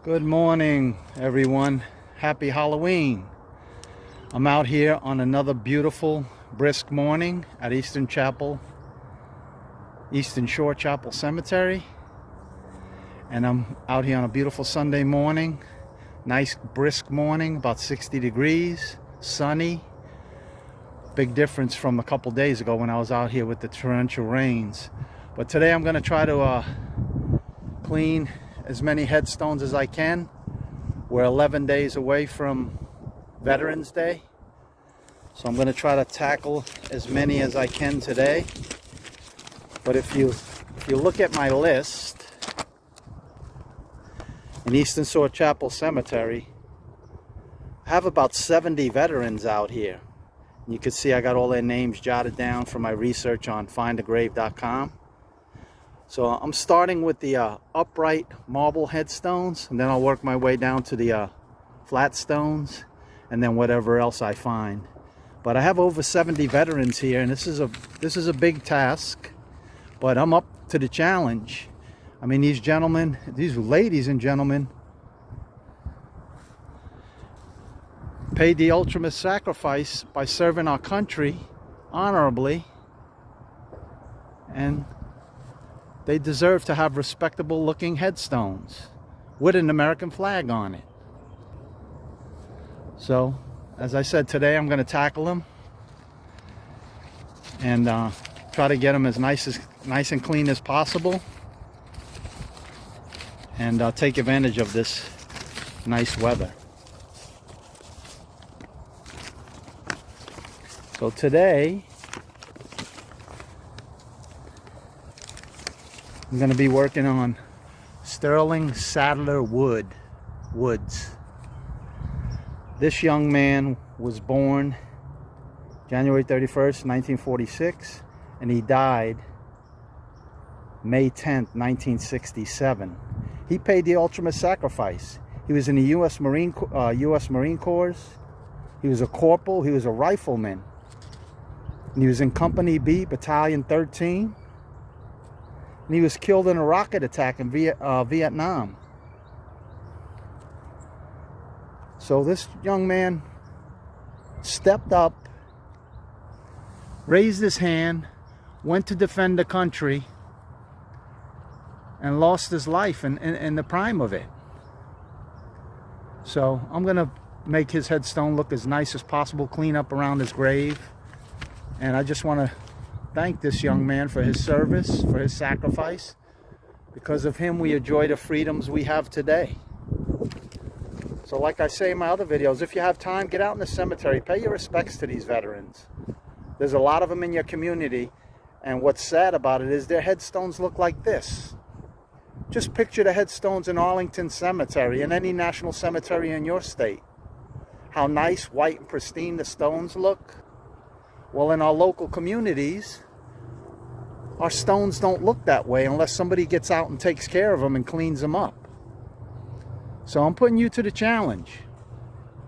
Good morning, everyone. Happy Halloween. I'm out here on another beautiful, brisk morning at Eastern Shore Chapel Cemetery. And I'm out here on a beautiful Sunday morning. Nice, brisk morning, about 60 degrees, sunny. Big difference from a couple days ago when I was out here with the torrential rains. But today I'm going to try to clean as many headstones as I can. We're 11 days away from Veterans Day, so I'm going to try to tackle as many as I can today. But if you look at my list in Eastern Shore Chapel Cemetery, I have about 70 veterans out here. You can see I got all their names jotted down from my research on findagrave.com. So I'm starting with the upright marble headstones, and then I'll work my way down to the flat stones, and then whatever else I find. But I have over 70 veterans here, and this is a big task, but I'm up to the challenge. I mean, these ladies and gentlemen, paid the ultimate sacrifice by serving our country honorably, and they deserve to have respectable looking headstones with an American flag on it. So, as I said, today I'm going to tackle them and try to get them as nice and clean as possible, and take advantage of this nice weather. So today I'm going to be working on Sterling Sadler Woods. This young man was born January 31st, 1946, and he died May 10th, 1967. He paid the ultimate sacrifice. He was in the U.S. Marine Corps. He was a corporal. He was a rifleman. And he was in Company B, Battalion 13. And he was killed in a rocket attack in Vietnam. So this young man stepped up, raised his hand, went to defend the country, and lost his life in the prime of it. So I'm going to make his headstone look as nice as possible, clean up around his grave. And I just want to thank this young man for his service, for his sacrifice. Because of him, we enjoy the freedoms we have today. So like I say in my other videos, if you have time, get out in the cemetery, pay your respects to these veterans. There's a lot of them in your community, and what's sad about it is their headstones look like this. Just picture the headstones in Arlington Cemetery and any national cemetery in your state. How nice, white, and pristine the stones look. Well, in our local communities, our stones don't look that way unless somebody gets out and takes care of them and cleans them up. So I'm putting you to the challenge.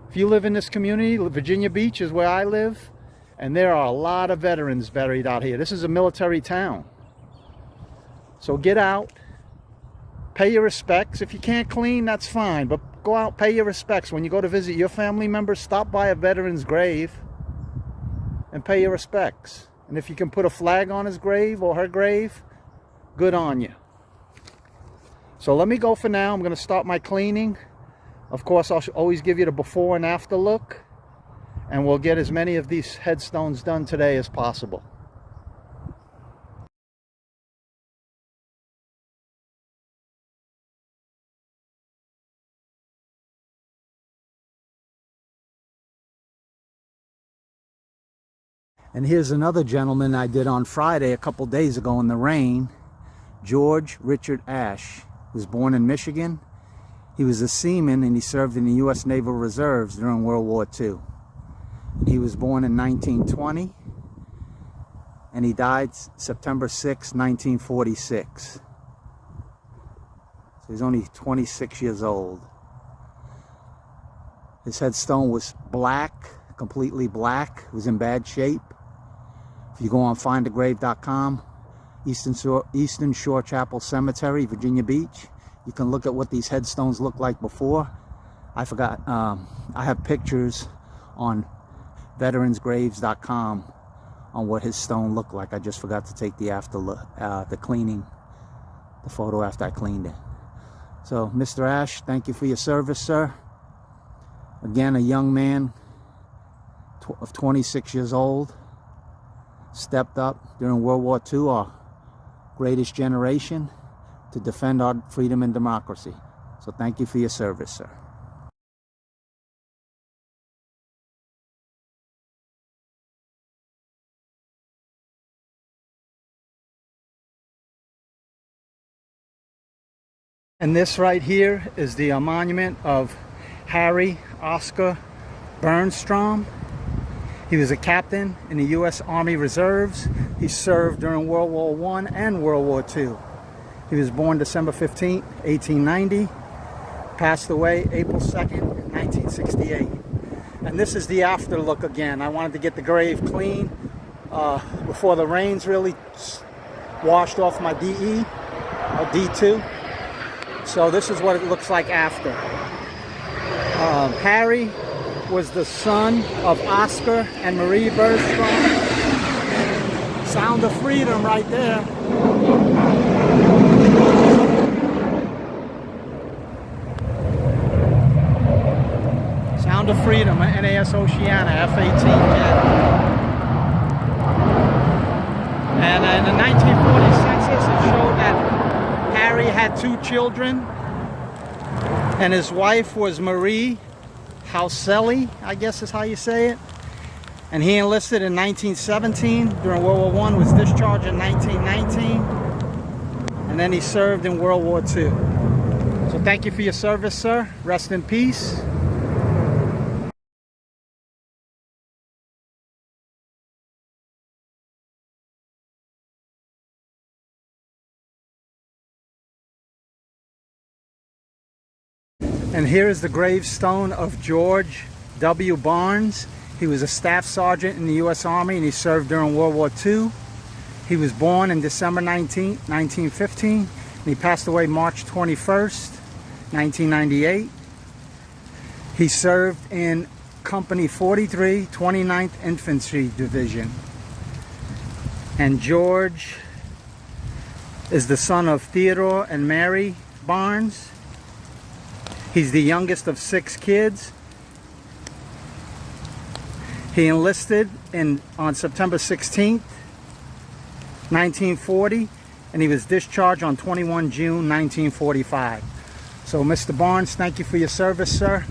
If you live in this community, Virginia Beach is where I live, and there are a lot of veterans buried out here. This is a military town. So get out, pay your respects. If you can't clean, that's fine, but go out, pay your respects. When you go to visit your family members, stop by a veteran's grave and pay your respects. And if you can put a flag on his grave or her grave, good on you. So let me go for now. I'm going to start my cleaning. Of course, I'll always give you the before and after look, and we'll get as many of these headstones done today as possible. And here's another gentleman I did on Friday a couple days ago in the rain. George Richard Ash was born in Michigan. He was a seaman, and he served in the U.S. Naval Reserves during World War II. He was born in 1920, and he died September 6, 1946. So he's only 26 years old. His headstone was black, completely black. It was in bad shape. If you go on findagrave.com, Eastern Shore Chapel Cemetery, Virginia Beach, You can look at what these headstones look like before. I forgot, I have pictures on veteransgraves.com on what his stone looked like. I just forgot to take the after look, the photo after I cleaned it. So, Mr. Ash, thank you for your service, sir. Again, a young man of 26 years old, stepped up during World War II, our greatest generation, to defend our freedom and democracy. So thank you for your service, sir. And this right here is the monument of Harry Oscar Bernstrom. He was a captain in the U.S. Army Reserves. He served during World War I and World War II. He was born December 15, 1890. Passed away April 2nd, 1968. And this is the after look again. I wanted to get the grave clean before the rains really washed off my DE, or D2. So this is what it looks like after. Harry was the son of Oscar and Marie Bernstrom. Sound of freedom right there. Sound of freedom, NAS Oceana F-18 jet. And in the 1940 census, it showed that Harry had 2 children, and his wife was Marie Hauselli, I guess is how you say it. And he enlisted in 1917 during World War I, was discharged in 1919, and then he served in World War II. So thank you for your service, sir. Rest in peace. And here is the gravestone of George W. Barnes. He was a staff sergeant in the U.S. Army, and he served during World War II. He was born in December 19, 1915, and he passed away March 21st, 1998. He served in Company 43, 29th Infantry Division. And George is the son of Theodore and Mary Barnes. He's the youngest of 6 kids. He enlisted on September 16th, 1940, and he was discharged on 21 June 1945. So Mr. Barnes, thank you for your service, sir.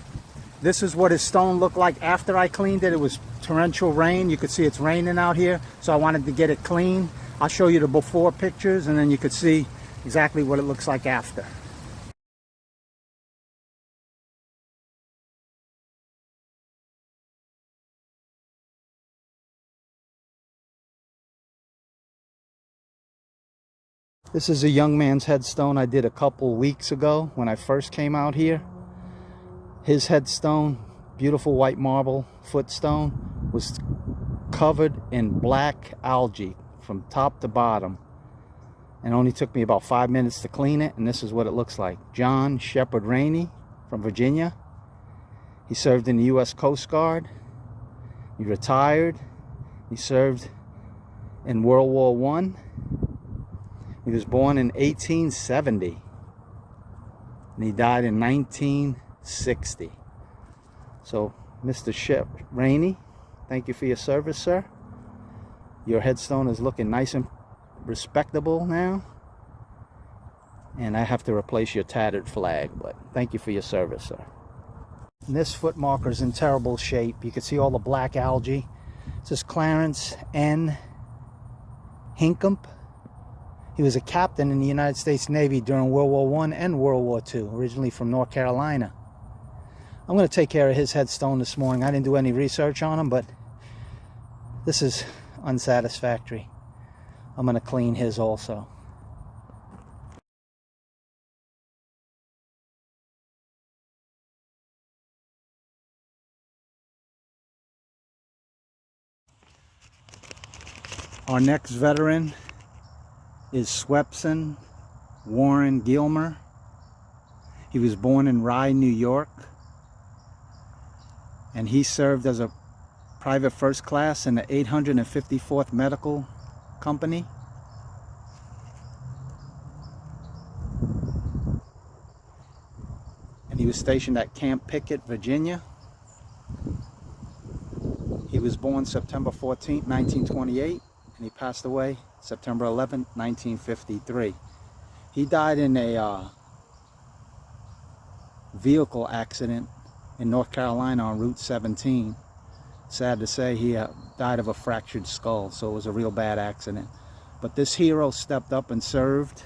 This is what his stone looked like after I cleaned it. It was torrential rain. You could see it's raining out here, so I wanted to get it clean. I'll show you the before pictures, and then you could see exactly what it looks like after. This is a young man's headstone I did a couple weeks ago when I first came out here. His headstone, beautiful white marble footstone, was covered in black algae from top to bottom. And only took me about 5 minutes to clean it, and this is what it looks like. John Shepard Rainey from Virginia. He served in the U.S. Coast Guard. He retired. He served in World War I. He was born in 1870, and he died in 1960. So, Mr. Shep Rainey, thank you for your service, sir. Your headstone is looking nice and respectable now. And I have to replace your tattered flag, but thank you for your service, sir. And this foot marker is in terrible shape. You can see all the black algae. It says Clarence N. Hinckamp. He was a captain in the United States Navy during World War I and World War II, originally from North Carolina. I'm going to take care of his headstone this morning. I didn't do any research on him, but this is unsatisfactory. I'm going to clean his also. Our next veteran is Swepson Warren Gilmer. He was born in Rye, New York, and he served as a private first class in the 854th Medical Company. And he was stationed at Camp Pickett, Virginia. He was born September 14, 1928, and he passed away September 11, 1953. He died in a vehicle accident in North Carolina on Route 17. Sad to say, he died of a fractured skull, so it was a real bad accident. But this hero stepped up and served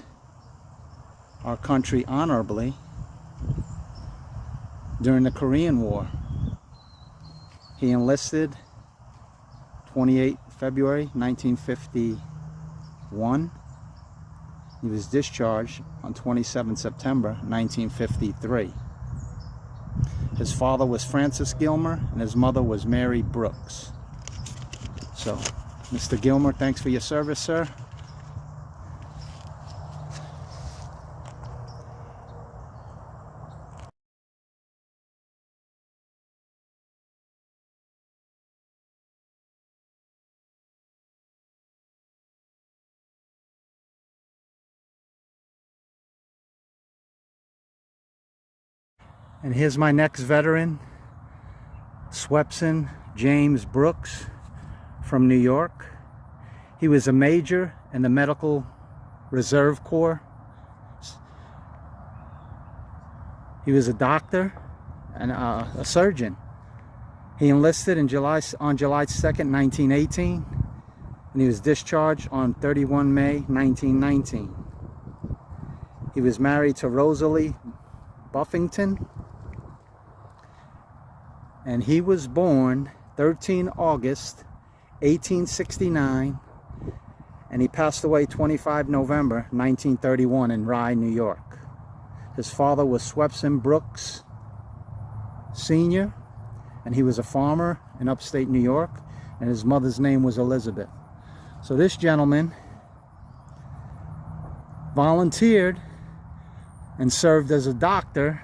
our country honorably during the Korean War. He enlisted 28 February 1951. He was discharged on 27 September 1953. His father was Francis Gilmer and his mother was Mary Brooks. So, Mr. Gilmer, thanks for your service, sir. And here's my next veteran, Swepson James Brooks from New York. He was a major in the Medical Reserve Corps. He was a doctor and a surgeon. He enlisted on July 2nd, 1918, and he was discharged on 31 May 1919. He was married to Rosalie Buffington, and he was born 13 August 1869, and he passed away 25 November 1931 in Rye, New York. His father was Swepson Brooks Sr., and he was a farmer in upstate New York, and his mother's name was Elizabeth. So this gentleman volunteered and served as a doctor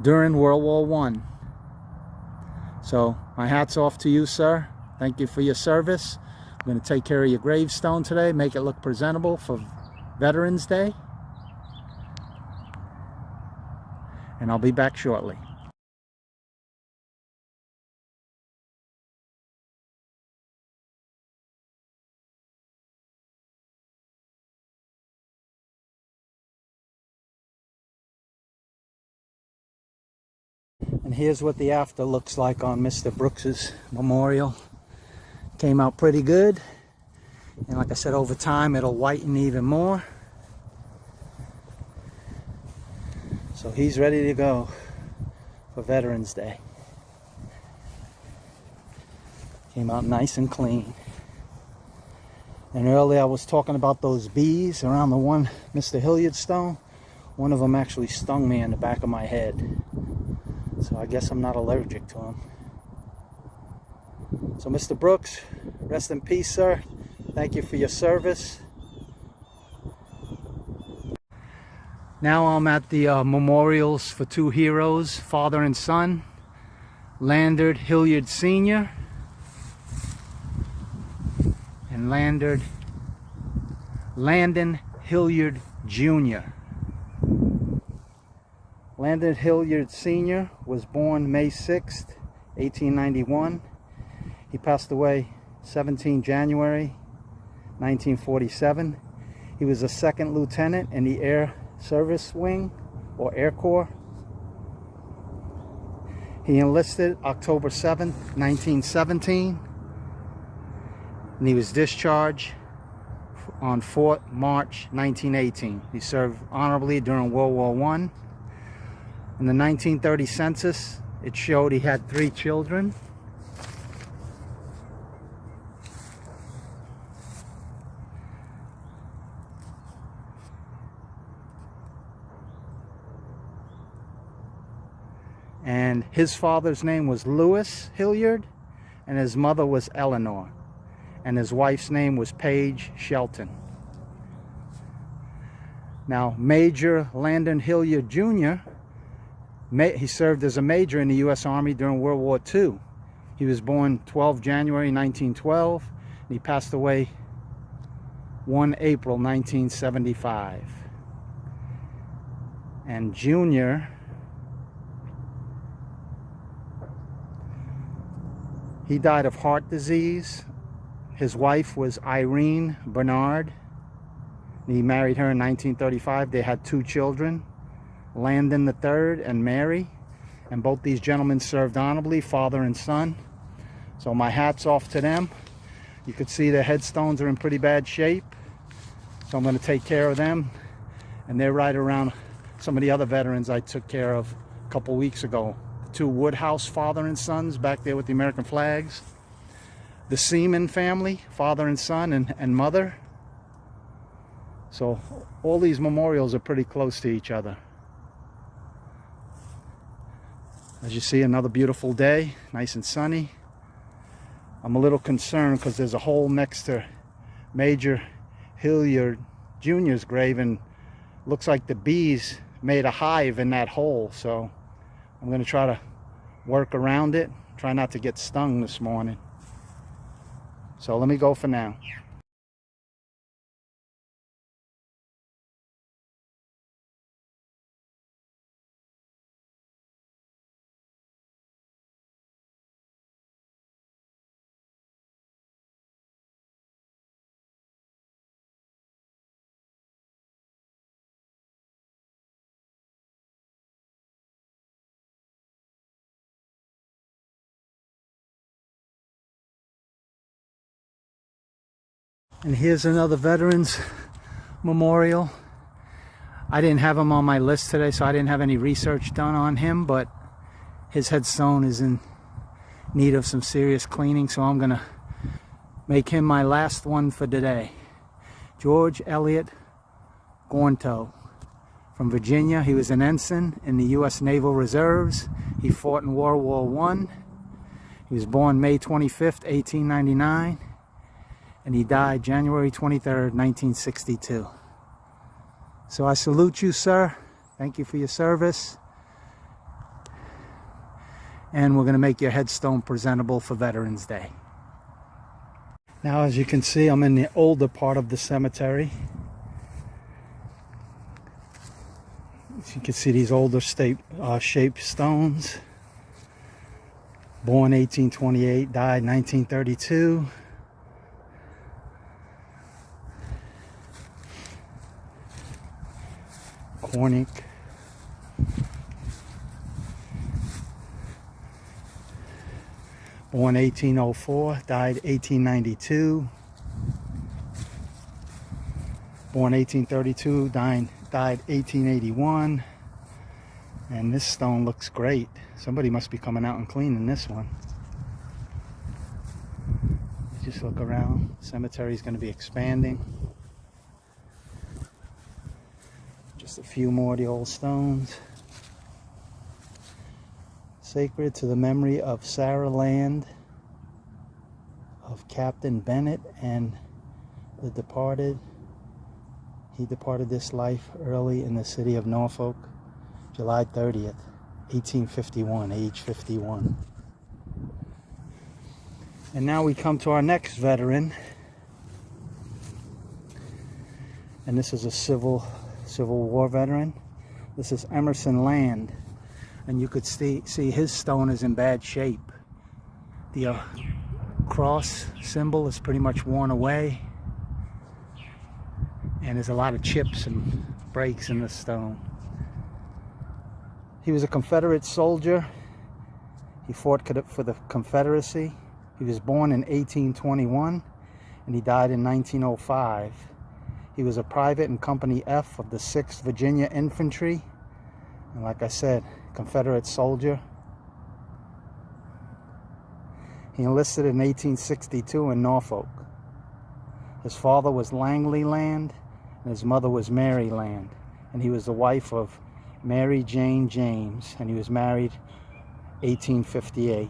during World War I. So my hat's off to you, sir. Thank you for your service. I'm going to take care of your gravestone today, make it look presentable for Veterans Day. And I'll be back shortly. And here's what the after looks like on Mr. Brooks's memorial. Came out pretty good. And like I said, over time it'll whiten even more. So he's ready to go for Veterans Day. Came out nice and clean. And earlier I was talking about those bees around the one Mr. Hilliard stone. One of them actually stung me in the back of my head. So I guess I'm not allergic to them. So Mr. Brooks, rest in peace, sir. Thank you for your service. Now I'm at the memorials for two heroes, father and son, Landon Hilliard Sr. and Landon Hilliard Jr. Landon Hilliard Sr. was born May 6th, 1891. He passed away 17 January 1947. He was a second lieutenant in the Air Service Wing, or Air Corps. He enlisted October 7th, 1917, and he was discharged on 4th March 1918. He served honorably during World War I. In the 1930 census, it showed he had 3 children. And his father's name was Lewis Hilliard, and his mother was Eleanor, and his wife's name was Paige Shelton. Now, Major Landon Hilliard Jr., he served as a major in the U.S. Army during World War II. He was born 12 January 1912, and he passed away 1 April 1975. And Junior, he died of heart disease. His wife was Irene Bernard. He married her in 1935. They had 2 children, Landon III and Mary. And both these gentlemen served honorably, father and son. So my hat's off to them. You could see their headstones are in pretty bad shape. So I'm going to take care of them. And they're right around some of the other veterans I took care of a couple weeks ago. The 2 Woodhouse father and sons back there with the American flags. The Seaman family, father and son and mother. So all these memorials are pretty close to each other. As you see, another beautiful day, nice and sunny. I'm a little concerned because there's a hole next to Major Hilliard Jr.'s grave, and looks like the bees made a hive in that hole. So I'm going to try to work around it, try not to get stung this morning. So let me go for now. And here's another veterans memorial. I didn't have him on my list today, so I didn't have any research done on him, but his headstone is in need of some serious cleaning, so I'm gonna make him my last one for today. George Elliott Gornto from Virginia. He was an ensign in the U.S. Naval Reserves. He fought in World War I. He was born May 25th, 1899. And he died January 23rd, 1962. So I salute you, sir. Thank you for your service. And we're going to make your headstone presentable for Veterans Day. Now, as you can see, I'm in the older part of the cemetery. As you can see, these older shaped stones. Born 1828, died 1932. Cornick. Born 1804, died 1892. Born 1832, died 1881. And this stone looks great. Somebody must be coming out and cleaning this one. Just look around. The cemetery is going to be expanding. Just a few more of the old stones. Sacred to the memory of Sarah Land, of Captain Bennett, and the departed. He departed this life early in the city of Norfolk, July 30th, 1851, age 51. And now we come to our next veteran. And this is a Civil War veteran. This is Emerson Land. And you could see his stone is in bad shape. The cross symbol is pretty much worn away. And there's a lot of chips and breaks in the stone. He was a Confederate soldier. He fought for the Confederacy. He was born in 1821 and he died in 1905. He was a private in Company F of the 6th Virginia Infantry. And like I said, Confederate soldier. He enlisted in 1862 in Norfolk. His father was Langley Land and his mother was Mary Land. And he was the wife of Mary Jane James, and he was married 1858.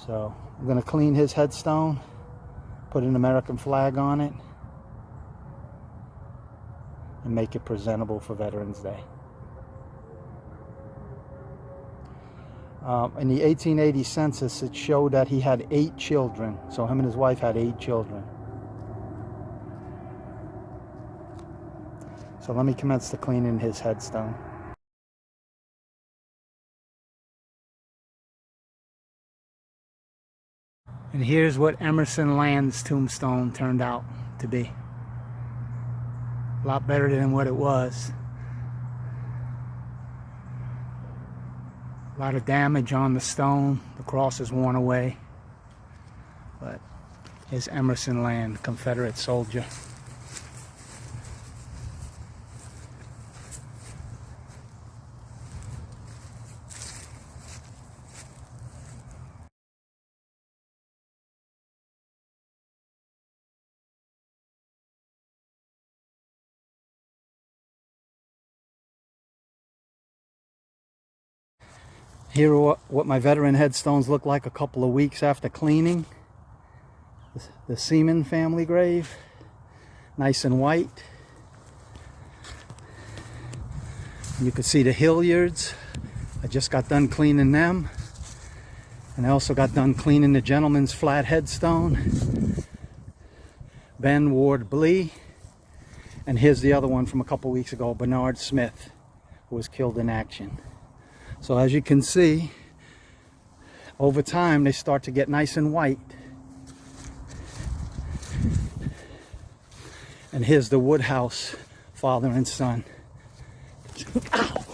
So I'm going to clean his headstone, put an American flag on it, and make it presentable for Veterans Day. In the 1880 census, it showed that he had 8 children. So him and his wife had 8 children. So let me commence the cleaning his headstone. And here's what Emerson Land's tombstone turned out to be. A lot better than what it was. A lot of damage on the stone. The cross is worn away. But here's Emerson Land, Confederate soldier. Here are what my veteran headstones look like a couple of weeks after cleaning. The Seaman family grave, nice and white. You can see the Hilliards. I just got done cleaning them. And I also got done cleaning the gentleman's flat headstone, Ben Ward Blee. And here's the other one from a couple weeks ago, Bernard Smith, who was killed in action. So as you can see, over time they start to get nice and white. And here's the Woodhouse father and son. Ow.